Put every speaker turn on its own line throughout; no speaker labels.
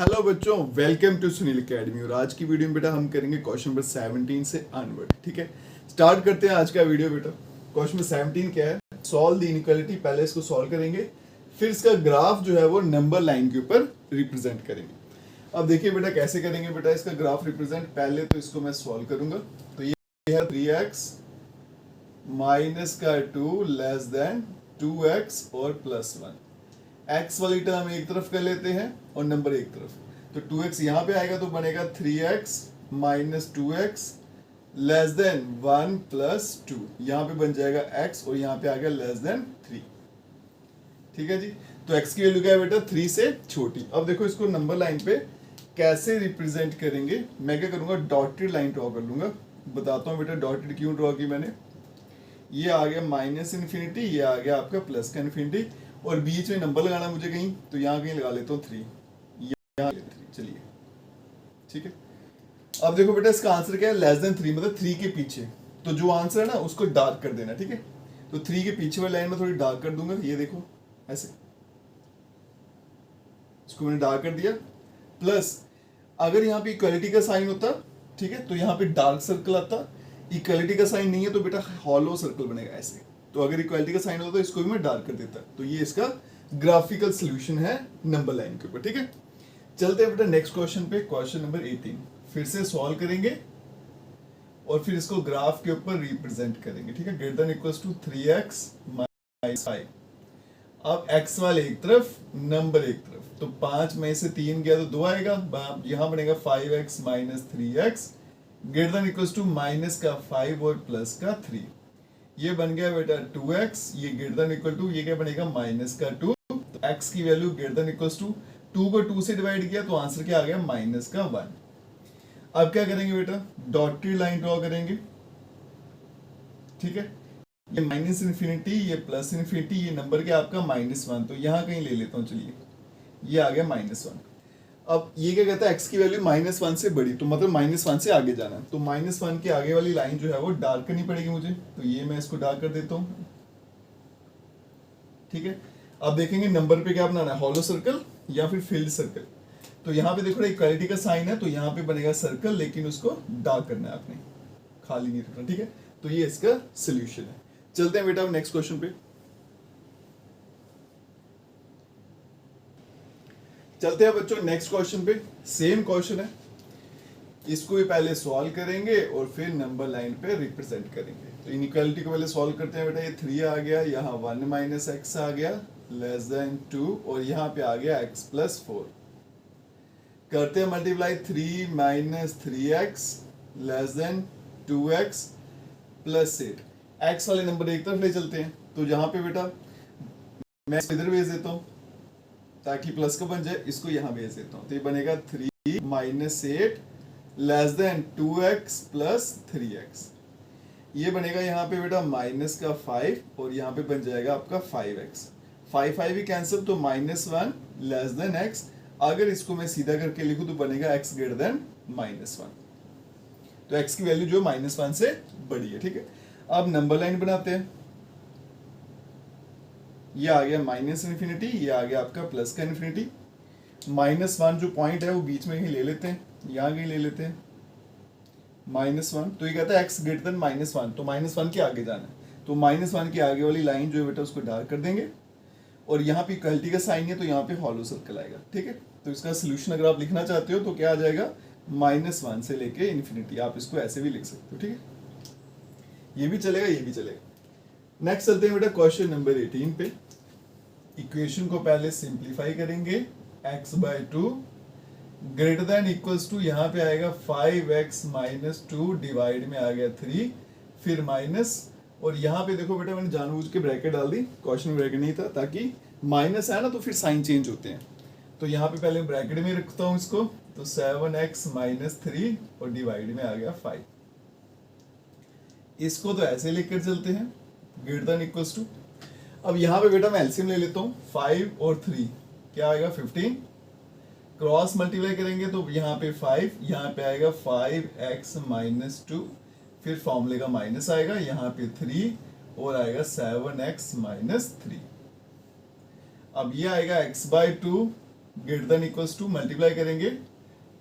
Hello बच्चों, welcome to Sunil academy. और आज की वीडियो में बेटा हम करेंगे क्वेश्चन नंबर 17 से अनवर्ड। ठीक है, स्टार्ट करते हैं आज का वीडियो। बेटा क्वेश्चन नंबर 17 क्या है? Solve the inequality. पहले इसको सॉल्व करेंगे, फिर इसका ग्राफ जो है वो नंबर लाइन के ऊपर रिप्रेजेंट करेंगे। अब देखिए बेटा कैसे करेंगे। बेटा इसका ग्राफ रिप्रेजेंट, पहले तो इसको मैं सॉल्व करूंगा। तो ये है 3x माइनस का 2 लेस देन 2x और प्लस 1। x वाली टर्म एक तरफ कर लेते हैं और नंबर एक तरफ। तो 2x यहाँ पे आएगा तो बनेगा 3x minus 2x less than 1 plus 2। यहाँ पे बन जाएगा x और यहाँ पे आ गया लेस देन 3। ठीक है जी। तो x की वैल्यू क्या है बेटा? 3 से छोटी। अब देखो इसको नंबर लाइन पे कैसे रिप्रेजेंट करेंगे। मैं क्या करूंगा, डॉटेड लाइन ड्रॉ कर लूंगा। बताता हूँ बेटा डॉटेड क्यों ड्रॉ की मैंने। ये आ गया माइनस इन्फिनिटी, ये आ गया आपका प्लस का इन्फिनिटी, और बीच में नंबर लगाना मुझे कहीं, तो यहाँ कहीं लगा लेता हूँ 3, यहाँ 3। चलिए ठीक है। अब देखो बेटा इसका आंसर क्या है? लेस देन 3, मतलब 3 के पीछे। तो जो आंसर है ना उसको डार्क कर देना। ठीक है, तो 3 के पीछे वाली लाइन में थोड़ी डार्क कर दूंगा। ये देखो ऐसे, इसको मैंने डार्क कर दिया। प्लस अगर यहाँ पे इक्वालिटी का साइन होता, ठीक है, तो यहाँ पे डार्क सर्कल आता। इक्वालिटी का साइन नहीं है तो बेटा हॉलो सर्कल बनेगा ऐसे। तो अगर इक्वालिटी का साइन होता तो इसको भी मैं डार्क कर देता। तो ये इसका ग्राफिकल सॉल्यूशन है नंबर लाइन के ऊपर। ठीक है, चलते हैं बेटा नेक्स्ट क्वेश्चन पे। क्वेश्चन नंबर 18 फिर से सॉल्व करेंगे और फिर इसको ग्राफ के ऊपर रिप्रेजेंट करेंगे। ठीक है, greater than equals to 3x minus 5। अब x वाले एक तरफ, नंबर एक तरफ। तो 5 में से 3 गया तो 2 आएगा। यहां बनेगा 5x minus 3x greater than equals to minus का 5 और प्लस का 3। ये बन गया बेटा 2x, ये ग्रेटर देन इक्वल टू, ये क्या बनेगा माइनस का 2। तो x की value greater than equals to 2 को 2 से डिवाइड किया तो आंसर क्या आ गया? माइनस का 1। अब क्या करेंगे बेटा? डॉटेड लाइन ड्रॉ करेंगे। ठीक है, ये माइनस इन्फिनिटी, ये प्लस इन्फिनिटी, ये नंबर क्या आपका -1। तो यहां कहीं ले लेता हूं। चलिए, ये आ गया -1। अब ये क्या कहता है? x की वैल्यू -1 से बड़ी, तो मतलब -1 से आगे जाना है। तो -1 के आगे वाली लाइन जो है वो डार्क करनी पड़ेगी मुझे। तो ये मैं इसको डार्क कर देता हूँ। ठीक है, अब देखेंगे नंबर पे क्या बनाना है, हॉलो सर्कल या फिर फील्ड सर्कल। तो यहाँ पे देखो इक्वालिटी का साइन है, तो यहाँ पे बनेगा सर्कल, लेकिन उसको डार्क करना है आपने, खाली नहीं रखना। ठीक है, तो ये इसका सोल्यूशन है। चलते हैं बेटा नेक्स्ट क्वेश्चन पे। चलते हैं बच्चों नेक्स्ट क्वेश्चन पे। सेम क्वेश्चन है, इसको भी पहले सॉल्व करेंगे और फिर नंबर लाइन पे रिप्रेजेंट करेंगे। तो इनइक्वालिटी को पहले सॉल्व करते हैं बेटा। ये 3 आ गया, यहाँ 1 माइनस एक्स आ गया लेस देन 2, और यहाँ पे आ गया x प्लस 4। करते हैं multiply, 3 minus 3x less than 2x plus 8। x वाले नंबर एक तरफ ले चलते हैं। तो यहाँ पे बेटा मैं इधर भेज देता हूँ ताकि प्लस का बन जाए, इसको यहाँ भेज देता हूँ। तो ये बनेगा 3 minus 8 less than 2x plus 3x। ये बनेगा यहाँ पे बेटा माइनस का 5 और यहाँ पे बन जाएगा आपका 5x। 5 भी कैंसिल, तो -1 लेस देन x। अगर इसको मैं सीधा करके लिखूं तो बनेगा x ग्रेटर देन -1। तो x की वैल्यू जो -1 से बड़ी है। ठीक है, अब नंबर लाइन बनाते हैं। ये आ गया माइनस इन्फिनिटी, ये आ गया आपका प्लस का इन्फिनिटी। -1 जो पॉइंट है वो बीच में कहीं ले लेते हैं, यहाँ कहीं ले लेते हैं -1। तो ये कहता है x ग्रेटर देन -1, तो -1 के आगे जाना है। तो -1 के आगे वाली लाइन जो है बेटा उसको डार्क कर देंगे, और यहाँ पे इक्वलिटी का साइन है तो यहाँ पे हॉलो सर्कल आएगा। ठीक है, तो इसका सोल्यूशन अगर आप लिखना चाहते हो तो क्या आ जाएगा? -1 से लेके इन्फिनिटी। आप इसको ऐसे भी लिख सकते हो। ठीक है, ये भी चलेगा, ये भी चलेगा। नेक्स्ट चलते हैं बेटा क्वेश्चन नंबर 18 पे। इक्वेशन को पहले सिंप्लीफाई करेंगे। x/2 greater than equals to, यहाँ पे आएगा 5x माइनस 2 डिवाइड में आ गया 3, फिर माइनस, और यहाँ पे देखो बेटा मैंने जानबूझ के ब्रैकेट डाल दी, क्वेश्चन में ब्रैकेट नहीं था, ताकि माइनस है ना तो फिर साइन चेंज होते हैं। तो यहाँ पे पहले ब्रैकेट में रखता हूँ इसको। तो 7x माइनस 3 और डिवाइड में आ गया 5। इसको तो ऐसे लेकर चलते हैं, ग्रेटर देन इक्वल्स टू। अब यहाँ पे बेटा मैं एलसीएम ले लेता हूँ। 5 और 3 क्या आएगा? 15। क्रॉस मल्टीप्लाई करेंगे तो यहाँ पे 5, यहाँ पे आएगा 5x माइनस 2, फिर फॉर्मूले का माइनस आएगा, यहाँ पे 3 और आएगा 7x माइनस 3। अब ये आएगा x/2 greater than equals to multiply करेंगे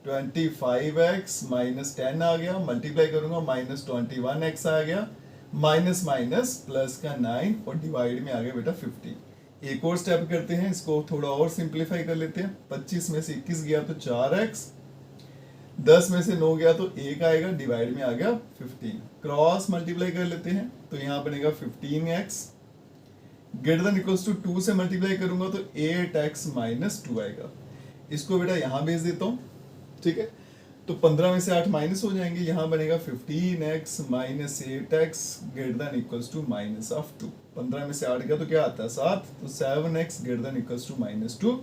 25x माइनस 10 आ गया, मल्टीप्लाई करूंगा माइनस 21x आ गया, माइनस माइनस प्लस का 9 और डिवाइड में आ गया बेटा 15। एक और स्टेप करते हैं, इसको थोड़ा और सिंप्लीफाई कर लेते हैं। 25 में से 21 गया तो 4x, 10 में से 9 गया तो 1 आएगा, डिवाइड में आ गया 15। क्रॉस मल्टीप्लाई कर लेते हैं तो यहाँ बनेगा 15x, greater than equals to 2 से मल्टीप्लाई करूंगा तो 8x माइनस 2 आएगा। इसको बेटा यहाँ भेज देता हूँ, ठीक है। तो 15 में से 8 माइनस हो जाएंगे, यहाँ बनेगा 15x minus 8x greater than equals to minus of 2। 15 में से 8 गया तो क्या आता है 7, तो 7x greater than equals to minus 2।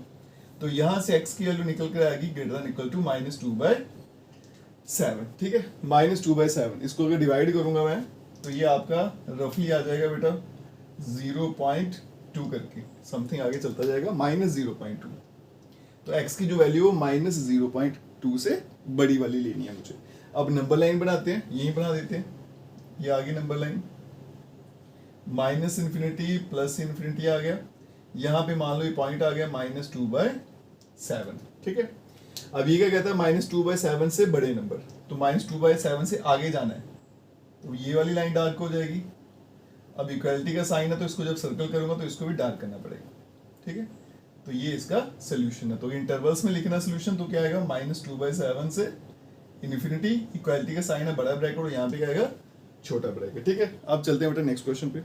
तो यहाँ से x की वैल्यू निकल कर आएगी greater than equal to minus 2/7, ठीक है, माइनस 2/7। इसको अगर डिवाइड करूंगा मैं तो ये आपका रफली आ जाएगा बेटा 0.2 करके, समथिंग आगे चलता जाएगा, माइनस 0.2। तो x की जो वैल्यू है माइनस 0.2 से बड़ी वाली लेनी है मुझे। अब नंबर लाइन बनाते हैं, यही बना देते हैं, ये आगे number line minus infinity plus infinity आ गया, यहाँ पे मान लो ये पॉइंट आ गया माइनस 2/7, ठीक है। अब ये क्या कहता है माइनस 2/7 से बड़े नंबर, तो माइनस 2/7 से आगे जाना है, तो ये वाली लाइन डार्क हो जाएगी। अब इक्वलिटी का साइन है तो इसको जब सर्कल करूंगा तो इसको भी डार्क करना पड़ेगा, ठीक है। तो ये इसका सोल्यूशन है। तो इंटरवल्स में लिखना सोल्यूशन तो क्या आएगा माइनस 2/7 से इन्फिनिटी, इक्वालिटी का साइन है बड़ा ब्रैकेट और यहाँ पे क्या आएगा छोटा ब्रैकेट, ठीक है। अब चलते हैं बेटा नेक्स्ट क्वेश्चन पे।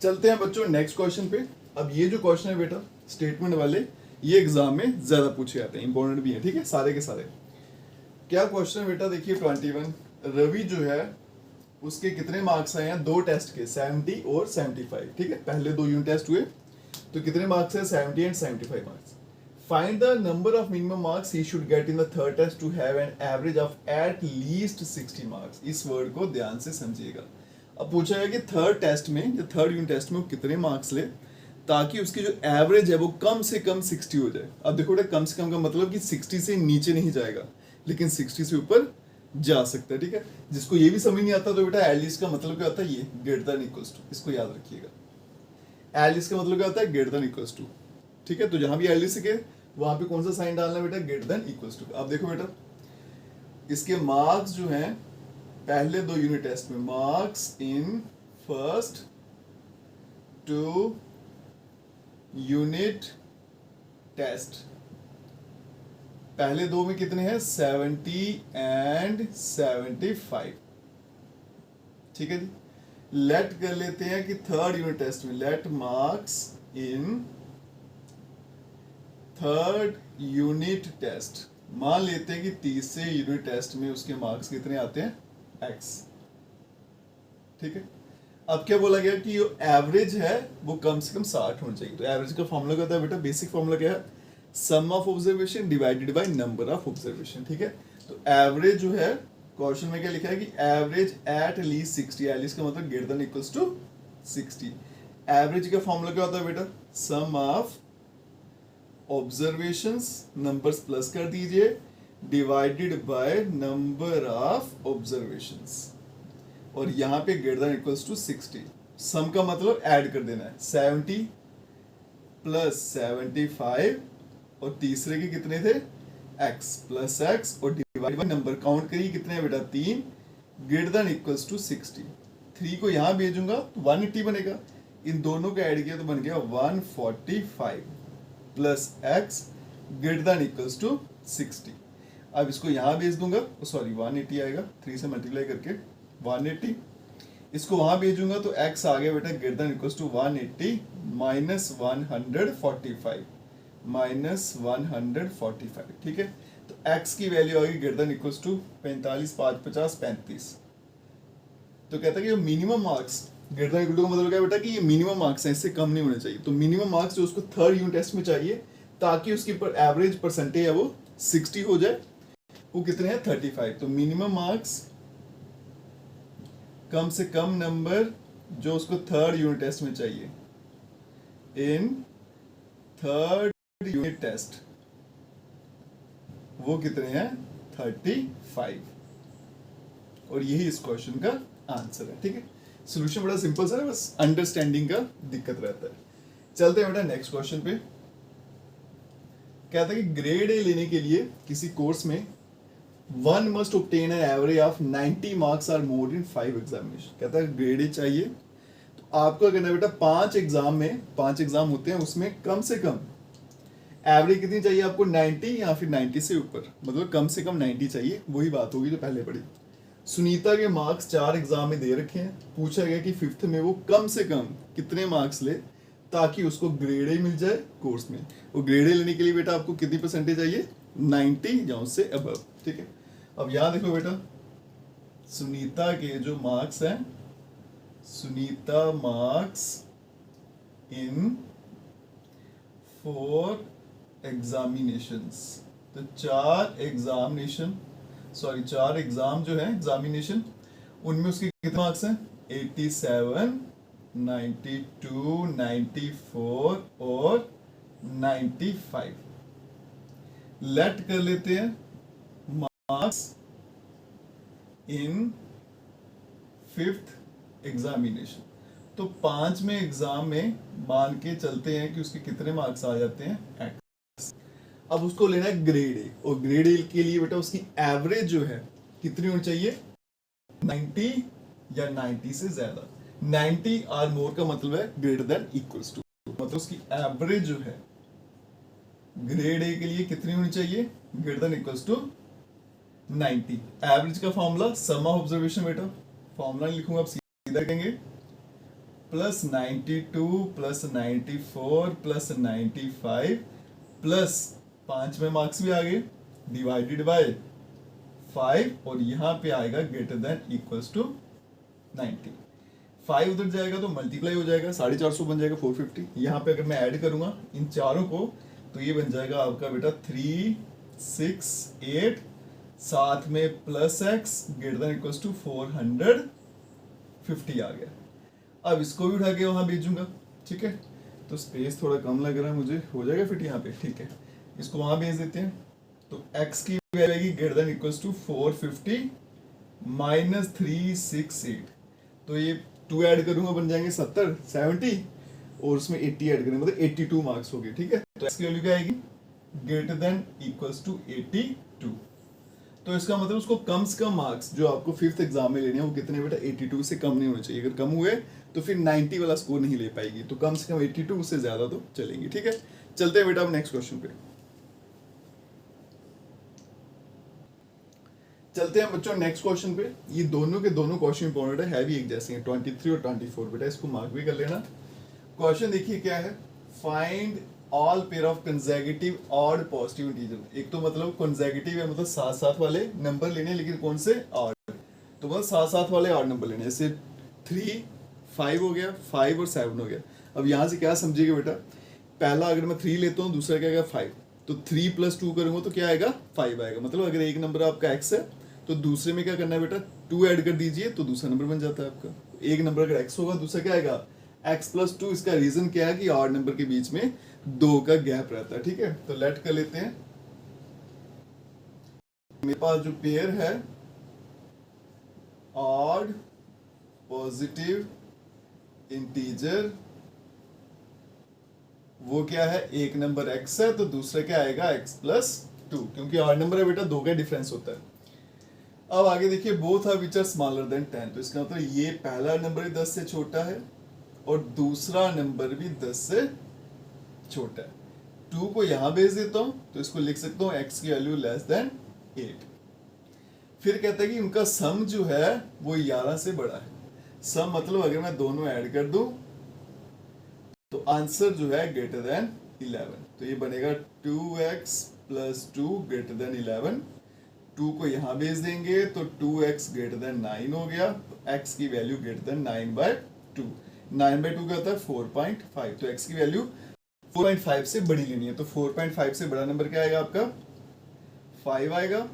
चलते हैं बच्चों नेक्स्ट क्वेश्चन पे। अब ये जो क्वेश्चन है बेटा स्टेटमेंट वाले, ये एग्जाम में ज्यादा पूछे जाते हैं, इंपॉर्टेंट भी है, ठीक है, सारे के सारे। क्या क्वेश्चन है बेटा, देखिए 21, रवि जो है उसके कितने मार्क्स आए हैं दो टेस्ट के, 70 और 75, ठीक है। पहले 2 यूनिट टेस्ट हुए तो कितने मार्क्स है 70 and 75 marks. Find the number of minimum marks he should get in the third test to have an average of at least 60 marks. इस वर्ड को ध्यान से समझिएगा। अब पूछा है कि थर्ड टेस्ट में या थर्ड यूनिट टेस्ट में वो कितने मार्क्स ले ताकि उसकी जो एवरेज है वो कम से कम 60 हो जाए। अब देखो बेटा कम से कम का मतलब कि 60 से नीचे नहीं जाएगा लेकिन 60 से ऊपर जा सकता है, ठीक है। जिसको ये भी समझ नहीं आता तो बेटा एलिस का मतलब क्या होता है, ये ग्रेटर देन इक्वल्स टू, इसको याद रखिएगा। एलिस का मतलब क्या होता है ग्रेटर देन इक्वल्स टू, ठीक है। तो जहां भी एलिस के वहां पे कौन सा साइन डालना है बेटा, ग्रेटर देन इक्वल्स टू। अब देखो बेटा इसके मार्क्स जो हैं पहले 2 यूनिट टेस्ट में, marks in first 2 unit test, पहले 2 में कितने हैं 70 एंड 75, ठीक है जी। लेट कर लेते हैं कि थर्ड यूनिट टेस्ट में, let marks in third unit test, मान लेते हैं कि तीसरे यूनिट टेस्ट में उसके मार्क्स कितने आते हैं x, ठीक है। अब क्या बोला गया कि जो एवरेज है वो कम से कम 60 होना चाहिए। तो एवरेज का फॉर्मूला क्या होता है बेटा, बेसिक फॉर्मूला क्या है, sum of observation divided by number of observation, ठीक है। तो एवरेज जो है क्वेश्चन में क्या लिखा है कि एवरेज एट लीस्ट 60, एटलीस्ट का मतलब greater than equals to 60। Average का फॉर्मूला क्या होता है बेटा, sum of observations, numbers plus कर दीजिए, divided by number of observations, और यहाँ पे greater than equals to 60। Sum का मतलब ऐड कर देना है, 70 प्लस 75 और तीसरे के कितने थे x प्लस x और डिवाइड बाय नंबर, काउंट करिए कितने हैं बेटा 3, ग्रेटर देन इक्वल्स टू 60। 3 को यहाँ भेजूंगा तो 180 बनेगा, इन दोनों को ऐड किया तो बन गया 145 plus x greater than equals to 60। अब इसको यहाँ भेज दूंगा, सॉरी 180 आएगा, 3 से मल्टीप्लाई करके 180, इसको वहां भेजूंगा तो x आ गया बेटा greater than equals to 180 minus 145 minus 145, ठीक है। तो x की वैल्यू आ गई ग्रेटर देन इक्वल्स टू 45, 5 50 35। तो कहता है कि minimum marks greater than equal to का मतलब क्या है बेटा कि ये मिनिमम मार्क्स हैं, इससे कम नहीं होने चाहिए। तो मिनिमम मार्क्स जो उसको थर्ड यूनिट टेस्ट में चाहिए ताकि उसकी एवरेज परसेंटेज है वो 60 हो जाए, वो कितने हैं 35। तो मिनिमम मार्क्स कम से कम नंबर जो उसको थर्ड यूनिट टेस्ट में चाहिए इन थर्ड यूनिट टेस्ट, वो कितने हैं 35, और यही इस क्वेश्चन का आंसर है, ठीक है। सॉल्यूशन बड़ा सिंपल सा है, बस अंडरस्टैंडिंग का दिक्कत रहता है। चलते हैं बेटा नेक्स्ट क्वेश्चन पे। कहता है कि ग्रेड ए लेने के लिए किसी कोर्स में one must obtain an average of 90 marks or more in 5 examination. कहता है ग्रेड ए चाहिए तो आपको क्या करना है बेटा, 5 एग्जाम में, 5 एग्जाम होते हैं, उसमें कम से कम एवरेज कितनी चाहिए आपको, 90 या फिर 90 से ऊपर, मतलब कम से कम 90 चाहिए। वही बात होगी जो पहले पढ़ी। सुनीता के मार्क्स 4 एग्जाम में दे रखे हैं, पूछा गया कि 5th में वो कम से कम कितने मार्क्स ले ताकि उसको ग्रेड ए मिल जाए कोर्स में। वो ग्रेड ए लेने के लिए बेटा आपको कितनी परसेंटेज चाहिए, 90 या उससे अबव। ठीक है, अब यहाँ देखो बेटा, सुनीता के जो मार्क्स हैं, सुनीता मार्क्स इन 4 एग्जामिनेशंस, तो 4 एग्जाम जो है एग्जामिनेशन, उनमें उसके कितने मार्क्स हैं, 87, 92, 94 और 95। लेट कर लेते हैं मार्क्स इन 5th एग्जामिनेशन। तो 5 में एग्जाम में मान के चलते हैं कि उसके कितने मार्क्स आ जाते हैं, X। अब उसको लेना है ग्रेड ए, और ग्रेड ए के लिए बेटा उसकी एवरेज जो है कितनी होनी चाहिए, 90 या 90 से ज्यादा। 90 और मोर का मतलब है ग्रेटर देन इक्वल्स टू, मतलब उसकी एवरेज जो है ग्रेड ए के लिए कितनी होनी चाहिए, greater than equals to 90। Average का फॉर्मूला सम ऑफ ऑब्जर्वेशन, बेटा फॉर्मूला लिखूंगा, आप सीधा कहेंगे प्लस 92 प्लस 94 प्लस 95 प्लस 5 में मार्क्स भी आ गए, डिवाइडेड बाय 5, और यहाँ पे आएगा ग्रेटर देन इक्वल्स टू 90। 5 उधर जाएगा तो मल्टीप्लाई हो जाएगा, 450 बन जाएगा 450। यहाँ पे अगर मैं ऐड करूंगा इन चारों को तो ये बन जाएगा आपका बेटा 3, 6, 8, साथ में plus x greater than equals to 450 आ गया। अब इसको भी उठा के वहां भेजूंगा, ठीक है, तो स्पेस थोड़ा कम लग रहा है मुझे, हो जाएगा फिट यहाँ पे, ठीक है, इसको वहां भेज देते हैं। तो x की वैल्यू आएगी greater than equals to 450 minus 368, तो ये 2 ऐड करूंगा बन जाएंगे 70, 70 और उसमें 80 ऐड करेंगे, मतलब 82 मार्क्स हो गए। ठीक है, तो x की वैल्यू क्या आएगी, ग्रेटर देन इक्वल्स टू 82। तो इसका मतलब उसको कम से कम मार्क्स जो आपको 5th एग्जाम में लेने हैं वो कितने बेटा, 82 से कम नहीं होने चाहिए। अगर कम हुए तो फिर 90 वाला स्कोर नहीं ले पाएगी, तो कम से कम 82 से ज्यादा तो चलेंगे। ठीक है, चलते हैं बेटा अब नेक्स्ट क्वेश्चन पे। चलते हैं बच्चों नेक्स्ट क्वेश्चन पे। ये दोनों के दोनों क्वेश्चन इंपॉर्टेंट है भी एक जैसे हैं, 23 और 24। बेटा इसको मार्क भी कर लेना। क्वेश्चन देखिए क्या है, find all pair of consecutive odd positive integer. एक तो मतलब कंसेक्यूटिव है, मतलब साथ साथ वाले नंबर लेने, लेकिन कौन से, ऑड, तो मतलब साथ साथ वाले ऑड नंबर लेने, जैसे 3, 5 हो गया, 5 और 7 हो गया। अब यहाँ से क्या समझिएगा बेटा, पहला अगर मैं 3 लेता हूँ, दूसरा क्या आएगा 5, तो 3 + 2 करूंगा तो क्या आएगा, 5 आएगा। मतलब अगर एक नंबर आपका x है तो दूसरे में क्या करना है बेटा, 2 ऐड कर दीजिए तो दूसरा नंबर बन जाता है आपका। एक नंबर अगर x होगा, दूसरा क्या आएगा x + 2। इसका रीजन क्या है कि ऑड नंबर के बीच में 2 का गैप रहता है। ठीक है, तो लेट कर लेते हैं। मेरे पास जो पेयर है ऑड पॉजिटिव इंटीजर, वो क्या है, एक नंबर x है तो दूसरा क्या आएगा x + 2, क्योंकि ऑड नंबर है बेटा, 2 का डिफरेंस होता है। अब आगे देखिए, both are which are smaller than 10, तो इसका मतलब ये पहला नंबर भी 10 से छोटा है और दूसरा नंबर भी 10 से छोटा है। 2 को यहां भेज देता हूं तो इसको लिख सकता हूं x की वैल्यू लेस देन 8। फिर कहता है कि उनका सम जो है वो 11 से बड़ा है। सम मतलब अगर मैं दोनों ऐड कर दूं तो आंसर जो है ग्रेटर देन 11, तो ये बनेगा 2x + 2 ग्रेटर देन 11। 2 को यहां भेज देंगे तो 2x ग्रेटर देन 9 हो गया, तो x की वैल्यू ग्रेटर देन 9/2। 9/2 क्या होता है, 4.5, तो x की वैल्यू 4.5 से बड़ी लेनी है। तो 4.5 से बड़ा नंबर क्या आएगा आपका, 5 आएगा।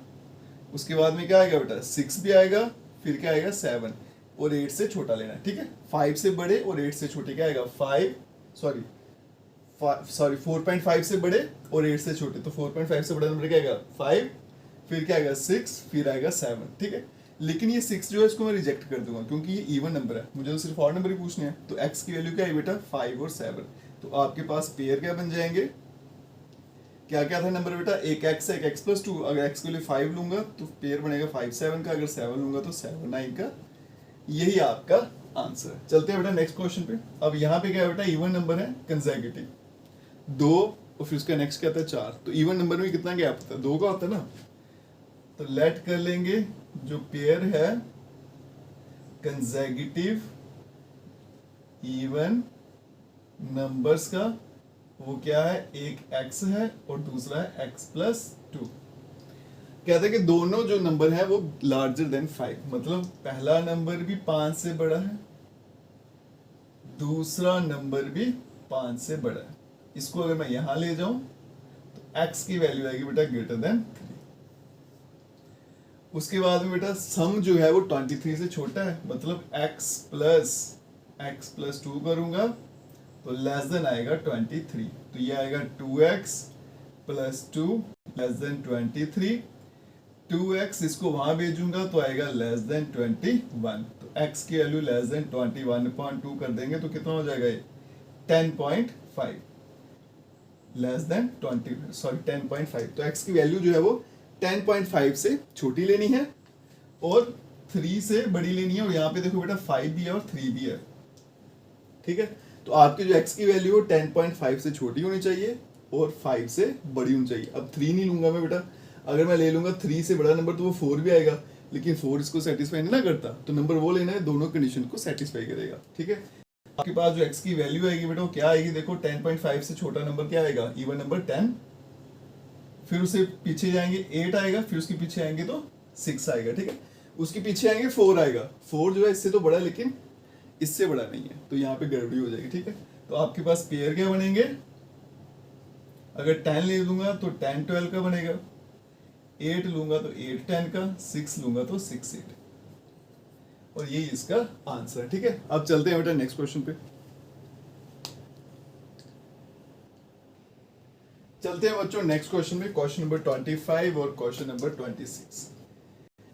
उसके बाद में क्या आएगा बेटा, 6 भी आएगा, फिर क्या आएगा 7, और 8 से छोटा लेना है। ठीक है, 5 से बड़े और 8 से छोटे क्या आएगा, 4.5 से बड़े और 8 से छोटे, तो 4.5 से बड़ा नंबर क्या आएगा 5, फिर क्या आएगा 6, फिर आएगा 7। ठीक है, लेकिन ये 6 जो है इसको मैं रिजेक्ट कर दूंगा क्योंकि ये इवन नंबर है, मुझे तो सिर्फ ऑड नंबर ही पूछने हैं। तो x की वैल्यू क्या है बेटा, 5 और 7। तो आपके पास पेयर क्या बन जाएंगे, क्या क्या था नंबर बेटा, एक x है, एक x+2, अगर x के लिए 5 लूंगा तो पेयर बनेगा 5 7 का, अगर 7 लूंगा तो 7 9 का। यही आपका आंसर है। चलते हैं बेटा नेक्स्ट क्वेश्चन पे। अब यहाँ पे क्या है बेटा, इवन नंबर है कंसेक्यूटिव, 2 और फिर उसका नेक्स्ट क्या आता है 4, तो इवन नंबर में कितना गैप होता है, 2 का होता है ना। तो लेट कर लेंगे जो पेयर है कंसेक्यूटिव इवन नंबर्स का, वो क्या है, एक x है और दूसरा है x+2। कहते हैं कि दोनों जो नंबर है वो लार्जर देन 5, मतलब पहला नंबर भी 5 से बड़ा है, दूसरा नंबर भी 5 से बड़ा है। इसको अगर मैं यहां ले जाऊं तो x की वैल्यू आएगी बेटा ग्रेटर देन 3। उसके बाद में बेटा सम जो है वो 23 से छोटा है, मतलब x+2 करूंगा तो लेस देन आएगा 23, तो ये आएगा 2x+2 लेस देन 23। 2x इसको वहां भेजूंगा तो आएगा लेस देन 21, तो x की वैल्यू लेस देन 21.2 कर देंगे तो कितना हो जाएगा ये 10.5 लेस देन 10.5। तो x की वैल्यू जो है वो 10.5 से छोटी लेनी है और 3 से बड़ी लेनी है, और यहाँ पे देखो बेटा 5 भी है और 3 भी है, ठीक है। तो आपकी जो x की वैल्यू है 10.5 से छोटी होनी चाहिए और 5 से बड़ी होनी चाहिए। अब 3 नहीं लूंगा मैं बेटा, अगर मैं ले लूंगा 3 से बड़ा नंबर तो वो 4 भी आएगा, लेकिन 4 इसको सेटिस्फाई नहीं ना करता, तो नंबर वो लेना है दोनों कंडीशन को सेटिस्फाई करेगा, ठीक है। आपके पास जो x की वैल्यू आएगी बेटा वो क्या आएगी, देखो 10.5 से छोटा नंबर क्या आएगा, इवन नंबर 10, फिर उसे पीछे जाएंगे 8 आएगा, फिर उसके पीछे आएंगे तो 6 आएगा, ठीक है। उसके पीछे आएंगे 4 आएगा, 4 जो है इससे तो बड़ा लेकिन इससे बड़ा नहीं है, तो यहाँ पे गड़बड़ी हो जाएगी, ठीक है। तो आपके पास पेयर क्या बनेंगे, अगर 10 ले लूंगा तो 10 12 का बनेगा, 8 लूंगा तो 8 10 का, 6 लूंगा तो 6 8, और यही इसका आंसर है, ठीक है। अब चलते हैं बेटा नेक्स्ट क्वेश्चन पे। चलते हैं बच्चों नेक्स्ट क्वेश्चन में, क्वेश्चन नंबर 25 और क्वेश्चन नंबर 26।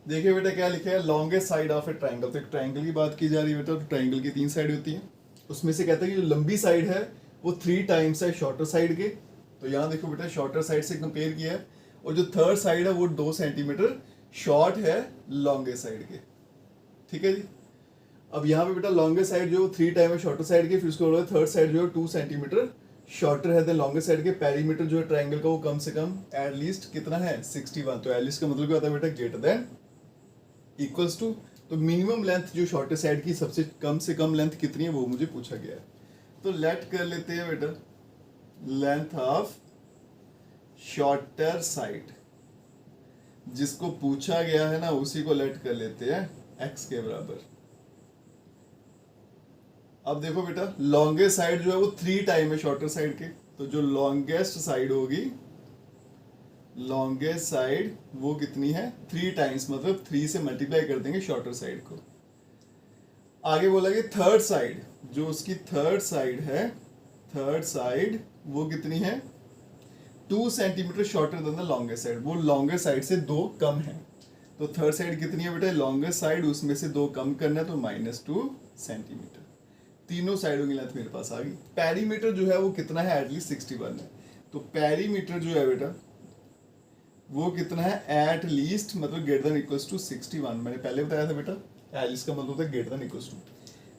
देखिए बेटा क्या लिखा है, longest side of A triangle, तो एक ट्राइंगल की बात की जा रही है बेटा, तो ट्राइंगल की 3 साइड होती हैं, उसमें से कहता है कि जो लंबी साइड है वो 3 टाइम्स है शॉर्टर साइड के। तो यहाँ देखो बेटा शॉर्टर साइड से कंपेयर किया है, और जो थर्ड साइड है वो 2 सेंटीमीटर शॉर्ट है लॉन्गेस्ट साइड के, ठीक है जी। अब यहाँ पे बेटा लॉन्गेस्ट साइड जो 3 टाइम है शॉर्टर साइड के, फिर उसके बाद थर्ड साइड जो है 2 सेंटीमीटर शॉर्टर है देन लॉन्गेस्ट साइड के। पेरीमीटर जो है ट्राइंगल का वो कम से कम एटलीस्ट कितना है 61, तो एटलीस्ट का मतलब क्या होता है बेटा ग्रेटर देन इक्वल्स टू। तो मिनिमम लेंथ जो शॉर्टर साइड की सबसे कम से कम लेंथ कितनी है वो मुझे पूछा गया है, तो लेट कर लेते हैं बेटा लेंथ ऑफ शॉर्टर साइड, जिसको पूछा गया है ना उसी को लेट कर लेते हैं x के बराबर। अब देखो बेटा लॉन्गेस्ट साइड जो है वो 3 टाइम है शॉर्टर साइड के, तो जो लॉन्गेस्ट साइड होगी, लॉन्गेस्ट साइड वो कितनी है 3 टाइम्स, मतलब 3 से मल्टीप्लाई कर देंगे शॉर्टर साइड को। आगे बोला कि थर्ड साइड, जो उसकी थर्ड साइड है, थर्ड साइड वो कितनी है 2 centimetre shorter than the longest side, वो लॉन्गेस्ट साइड से 2 कम है। तो थर्ड साइड कितनी है बेटा, लॉन्गेस्ट साइड उसमें से 2 कम करना है, तो -2 सेंटीमीटर। तीनों साइडों की लेंथ मेरे पास आ गई। पेरीमीटर जो है वो कितना है, एटलीस्ट 61 है, तो पेरीमीटर जो है बेटा वो कितना है एट लीस्ट, मतलब ग्रेटर देन इक्वल्स टू 61। मैंने पहले बताया था बेटा एट लीस्ट का मतलब होता है greater than equals to.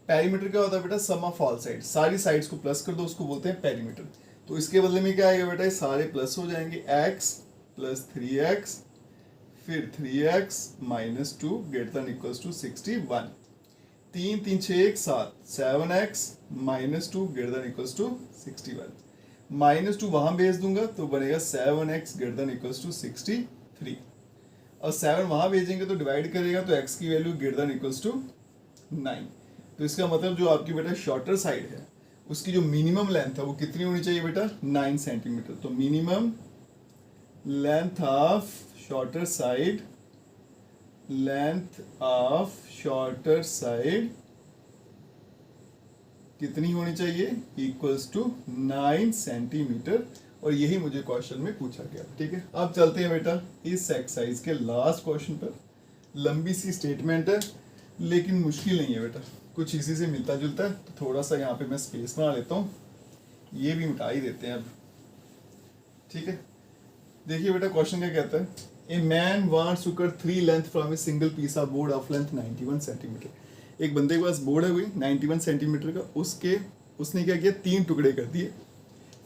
Perimeter क्या होता है बेटा, सम ऑफ ऑल साइड, सारी साइड्स को प्लस कर दो, उसको बोलते हैं पेरीमीटर। तो इसके बदले में क्या आएगा बेटा, ये सारे प्लस हो जाएंगे, x + 3x फिर 3x - 2 greater than equals to 61। 3 3 6 1 7, 7x - 2 greater than equals to 61। -2 वहां भेज दूंगा तो बनेगा 7x greater than equals to 63, और 7 वहां भेजेंगे तो डिवाइड करेगा तो x की value greater than equals to 9। तो इसका मतलब जो आपकी बेटा शॉर्टर साइड है उसकी जो मिनिमम लेंथ है वो कितनी होनी चाहिए बेटा 9 सेंटीमीटर। तो minimum length of shorter side, length of shorter side कितनी होनी चाहिए, इक्वल्स टू 9 सेंटीमीटर, और यही मुझे क्वेश्चन में पूछा गया, ठीक है। अब चलते हैं बेटा इस एक्सरसाइज के लास्ट क्वेश्चन पर। लंबी सी स्टेटमेंट है लेकिन मुश्किल नहीं है बेटा, कुछ इसी से मिलता जुलता है, तो थोड़ा सा यहाँ पे मैं स्पेस बना लेता हूँ। ये भी मिटा ही देते हैं अब, ठीक है। देखिए बेटा क्वेश्चन क्या कहता है, a man wants to cut 3 length from a single piece of board of length 91 centimetre. एक बंदे के पास बोर्ड है कोई 91 सेंटीमीटर का, उसने क्या किया, 3 टुकड़े कर दिए।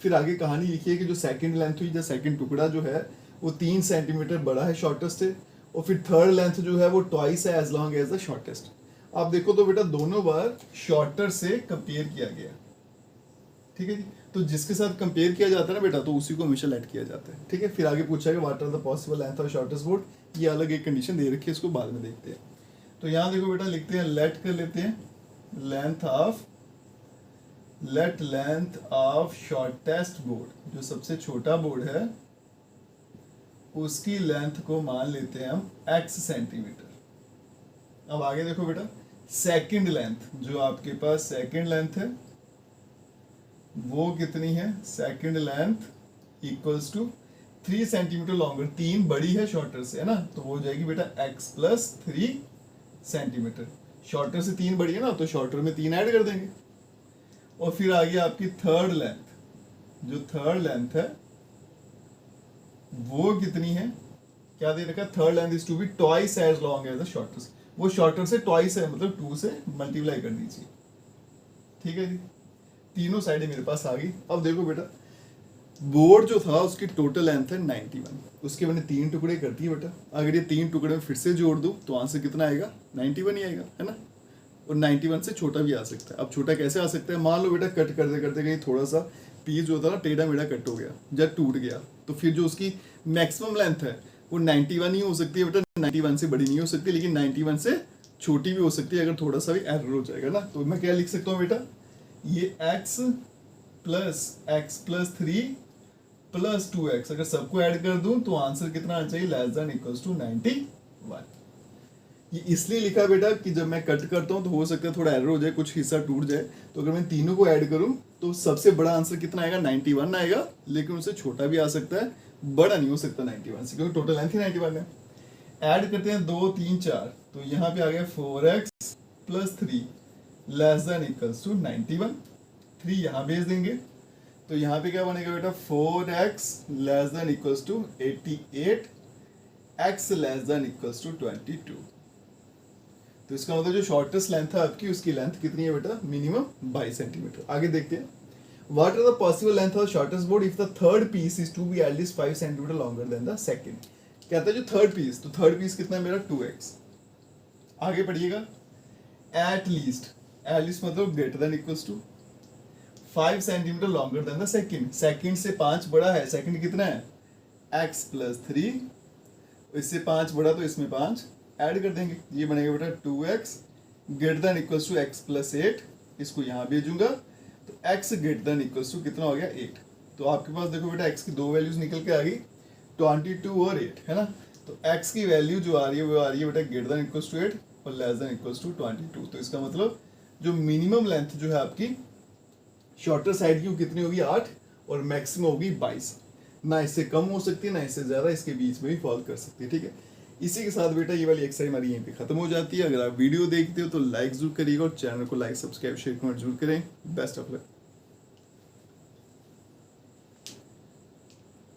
फिर आगे कहानी लिखी है कि जो सेकंड लेंथ हुई, जो सेकंड टुकड़ा जो है वो 3 सेंटीमीटर बड़ा है शॉर्टेस्ट है, और फिर थर्ड लेंथ जो है वो ट्वाइस है as long as the shortest. आप देखो तो बेटा दोनों बार शॉर्टर से कंपेयर किया गया, ठीक है जी। तो जिसके साथ कंपेयर किया जाता है ना बेटा, तो उसी को हमेशा लेट किया जाता है, ठीक है। फिर आगे पूछा है what are the possible length of shortest board, ये अलग एक कंडीशन दे रखी है, इसको बाद में देखते हैं। तो यहाँ देखो बेटा लिखते हैं, लेट कर लेते हैं लेंथ ऑफ शॉर्टेस्ट बोर्ड, जो सबसे छोटा बोर्ड है उसकी लेंथ को मान लेते हैं हम x सेंटीमीटर। अब आगे देखो बेटा, सेकंड लेंथ, जो आपके पास सेकंड लेंथ है वो कितनी है, second length equals to 3 centimetre longer, 3 बड़ी है शॉर्टर से, है ना, तो वो हो जाएगी बेटा x प्लस 3 सेंटीमीटर। शॉर्टर से 3 बड़ी है ना, तो शॉर्टर में 3 ऐड कर देंगे। और फिर आगे आपकी थर्ड लेंथ, जो थर्ड लेंथ है वो कितनी है, क्या दे रखा है, third length is to be twice as long as the shortest. वो शॉर्टर से ट्वाइस है, मतलब 2 से मल्टीप्लाई कर दीजिए, ठीक है जी। तीनों साइडें मेरे पास आ गई। अब देखो बेटा, बोर्ड जो था उसकी टोटल लेंथ है 91, उसके मैंने 3 टुकड़े कर दिए बेटा। अगर ये 3 टुकड़े में फिर से जोड़ दूं तो आंसर कितना आएगा, 91 ही आएगा, है ना। और 91 से छोटा भी आ सकता है। अब छोटा कैसे आ सकता है, मान लो बेटा कट करते करते कहीं थोड़ा सा पीस जो था ना टेढ़ा मेढ़ा कट हो गया, जब टूट गया, तो फिर जो उसकी मैक्सिमम लेंथ है वो 91 ही हो सकती है बेटा, 91 से बड़ी नहीं हो सकती, लेकिन 91 से छोटी भी हो सकती है अगर थोड़ा सा भी एरर हो जाएगा ना। तो मैं क्या लिख सकता हूँ बेटा, ये x प्लस 3 प्लस 2x, अगर सबको ऐड कर दूं तो आंसर कितना आना चाहिए, लेस देन इक्वल्स टू 91। ये इसलिए लिखा बेटा कि जब मैं कट करता हूं तो हो सकता है थोड़ा एरर हो जाए, कुछ हिस्सा टूट जाए, तो अगर मैं तीनों को ऐड करूं तो सबसे बड़ा आंसर कितना आएगा, 91 आएगा, लेकिन उससे छोटा भी आ सकता है, बड़ा नहीं हो सकता 91 से, क्योंकि टोटल लेंथ ही 91 है। ऐड करते हैं 2 3 4, तो यहाँ पे आ गया 4x plus 3 less than equals to 91। 3 यहाँ भेज देंगे तो यहाँ पे क्या बनेगा बेटा, 4x less than equals to 88, x less than equals to 22। तो इसका मतलब जो शॉर्टेस्ट लेंथ है आपकी, उसकी लेंथ कितनी है बेटा, मिनिमम 22 सेंटीमीटर। आगे देखते हैं, what are the possible length of shortest board if the third piece is to be at least 5 centimetre longer than the second. कहता है जो थर्ड पीस, तो थर्ड पीस कितना है मेरा, 2x। आगे पढ़िएगा, एट लीस्ट मतलब greater than equals to 5 centimetre longer than the second. Second से 5 बड़ा है, सेकंड कितना है, x प्लस 3, इससे 5 बड़ा तो इसमें 5 ऐड कर देंगे, ये बनेगा बेटा 2x greater than equals to x plus 8। इसको यहाँ भेजूंगा तो x greater than equals to कितना हो गया, 8। तो आपके पास देखो बेटा x की 2 वैल्यूज निकल के आ गई, 22 और 8, है ना। तो x की वैल्यू जो आ रही है वो आ रही है बेटा ग्रेटर देन इक्वल्स टू 8 और लेस देन इक्वल्स टू 22। तो इसका मतलब जो मिनिमम लेंथ जो है आपकी शॉर्टर साइड की वो कितनी होगी, 8, और मैक्सिमम होगी 22। ना इससे कम हो सकती है ना इससे ज्यादा, इसके बीच में भी फॉल कर सकती है, ठीक है। इसी के साथ बेटा ये वाली एक्सरसाइज हमारी यहीं पे खत्म हो जाती है। अगर आप वीडियो देखते हो तो लाइक जरूर करिएगा और चैनल को लाइक सब्सक्राइब शेयर कमेंट जरूर करें। Best of luck.